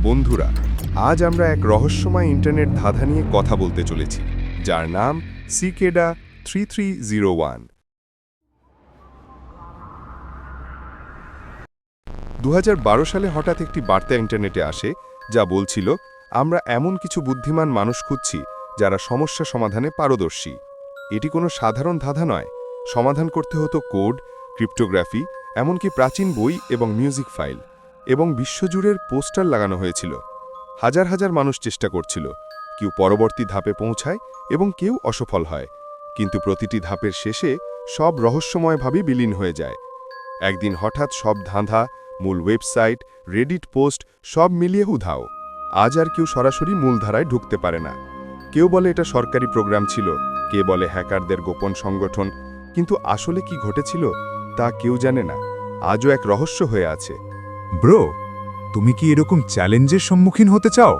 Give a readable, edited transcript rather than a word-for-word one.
বন্ধুরা, আজ আমরা এক রহস্যময় ইন্টারনেট ধাঁধা নিয়ে কথা বলতে চলেছি, যার নাম সিকেডা 3301। 2012 সালে হঠাৎ একটি বার্তা ইন্টারনেটে আসে, যা বলছিল, আমরা এমন কিছু বুদ্ধিমান মানুষ খুঁজছি যারা সমস্যা সমাধানে পারদর্শী। এটি কোনো সাধারণ ধাঁধা নয়, সমাধান করতে হতো কোড, ক্রিপ্টোগ্রাফি, এমনকি প্রাচীন বই এবং মিউজিক ফাইল, এবং বিশ্বজুড়ের পোস্টার লাগানো হয়েছিল। হাজার হাজার মানুষ চেষ্টা করছিল, কেউ পরবর্তী ধাপে পৌঁছায় এবং কেউ অসফল হয়, কিন্তু প্রতিটি ধাপের শেষে সব রহস্যময়ভাবে বিলীন হয়ে যায়। একদিন হঠাৎ সব ধাঁধা, মূল ওয়েবসাইট, রেডিট পোস্ট সব মিলিয়ে উধাও। আজ আর কেউ সরাসরি মূলধারায় ঢুকতে পারে না। কেউ বলে এটা সরকারি প্রোগ্রাম ছিল, কে বলে হ্যাকারদের গোপন সংগঠন, কিন্তু আসলে কি ঘটেছিল তা কেউ জানে না। আজও এক রহস্য হয়ে আছে। ব্রো, তুমি কি এরকম চ্যালেঞ্জের সম্মুখীন হতে চাও?